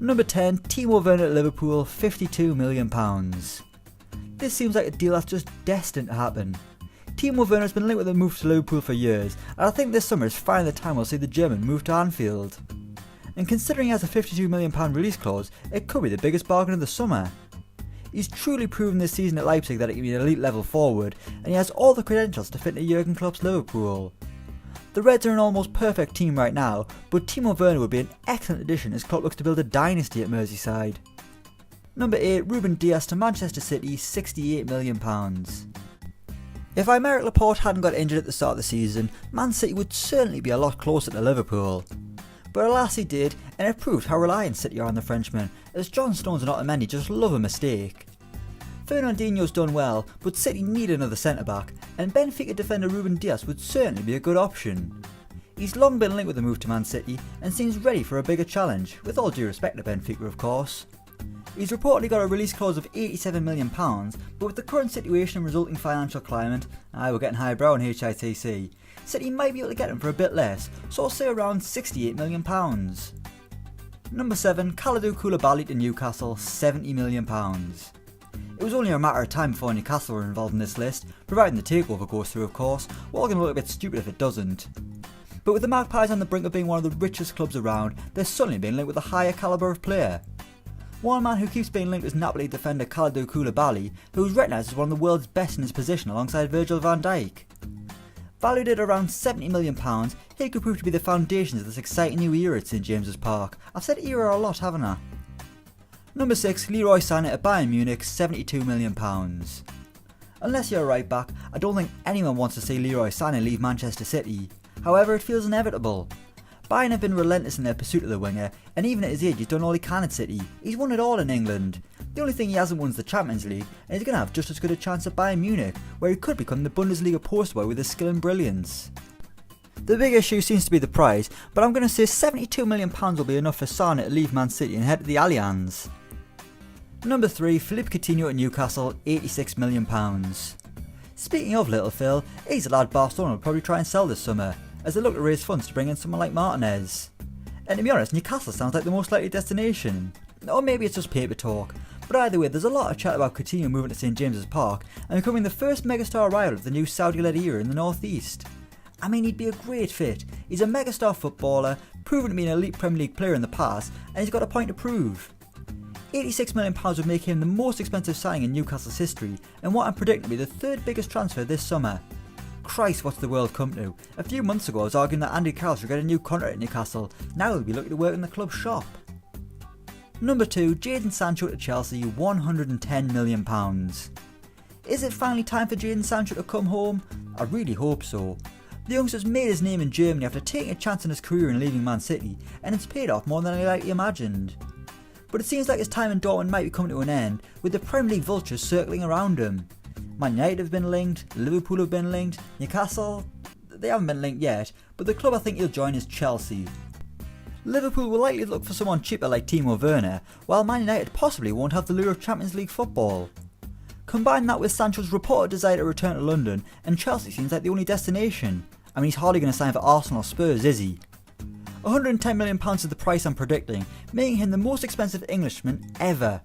Number 10, Timo Werner at Liverpool, £52 million. This seems like a deal that's just destined to happen. Timo Werner has been linked with a move to Liverpool for years, and I think this summer is finally the time we'll see the German move to Anfield. And considering he has a £52 million release clause, it could be the biggest bargain of the summer. He's truly proven this season at Leipzig that he can be an elite level forward, and he has all the credentials to fit into Jurgen Klopp's Liverpool. The Reds are an almost perfect team right now, but Timo Werner would be an excellent addition as Klopp looks to build a dynasty at Merseyside. Number 8, Ruben Dias to Manchester City, £68 million. If Aymeric Laporte hadn't got injured at the start of the season, Man City would certainly be a lot closer to Liverpool. But alas he did, and it proved how reliant City are on the Frenchman, as John Stones and Otamendi just love a mistake. Fernandinho's done well, but City need another centre-back, and Benfica defender Ruben Dias would certainly be a good option. He's long been linked with a move to Man City, and seems ready for a bigger challenge, with all due respect to Benfica of course. He's reportedly got a release clause of £87 million, but with the current situation and resulting financial climate, we're getting highbrow on HITC, City might be able to get him for a bit less, so I'll say around £68 million. Number 7, Kalidou Koulibaly to Newcastle, £70 million. It was only a matter of time before Newcastle were involved in this list, providing the takeover goes through of course. We're all going to look a bit stupid if it doesn't. But with the Magpies on the brink of being one of the richest clubs around, they're suddenly being linked with a higher calibre of player. One man who keeps being linked is Napoli defender Kalidou Koulibaly, who is recognised as one of the world's best in his position alongside Virgil van Dijk. Valued at around £70 million, he could prove to be the foundations of this exciting new era at St James's Park. I've said era a lot, haven't I? Number 6, Leroy Sané at Bayern Munich, £72 million. Unless you're a right back, I don't think anyone wants to see Leroy Sané leave Manchester City. However, it feels inevitable. Bayern have been relentless in their pursuit of the winger, and even at his age he's done all he can at City. He's won it all in England. The only thing he hasn't won is the Champions League, and he's going to have just as good a chance at Bayern Munich, where he could become the Bundesliga poster boy with his skill and brilliance. The big issue seems to be the price, but I'm going to say £72 million will be enough for Sané to leave Man City and head to the Allianz. Number 3, Philippe Coutinho at Newcastle, £86 million. Speaking of Little Phil, he's a lad Barcelona will probably try and sell this summer, as they look to raise funds to bring in someone like Martinez. And to be honest, Newcastle sounds like the most likely destination. Or maybe it's just paper talk, but either way there's a lot of chat about Coutinho moving to St James's Park and becoming the first megastar rival of the new Saudi-led era in the North East. I mean, he'd be a great fit. He's a megastar footballer, proven to be an elite Premier League player in the past, and he's got a point to prove. £86 million would make him the most expensive signing in Newcastle's history, and what I'm predicting to be the third biggest transfer this summer. Christ, what's the world come to? A few months ago I was arguing that Andy Carroll should get a new contract at Newcastle, now he'll be looking to work in the club shop. Number 2, Jadon Sancho to Chelsea, £110 million. Is it finally time for Jadon Sancho to come home? I really hope so. The youngster's made his name in Germany after taking a chance on his career and leaving Man City, and it's paid off more than I likely imagined. But it seems like his time in Dortmund might be coming to an end, with the Premier League vultures circling around him. Man United have been linked, Liverpool have been linked, Newcastle, they haven't been linked yet, but the club I think he'll join is Chelsea. Liverpool will likely look for someone cheaper like Timo Werner, while Man United possibly won't have the lure of Champions League football. Combine that with Sancho's reported desire to return to London, and Chelsea seems like the only destination. I mean, he's hardly going to sign for Arsenal or Spurs, is he? £110 million is the price I'm predicting, making him the most expensive Englishman ever.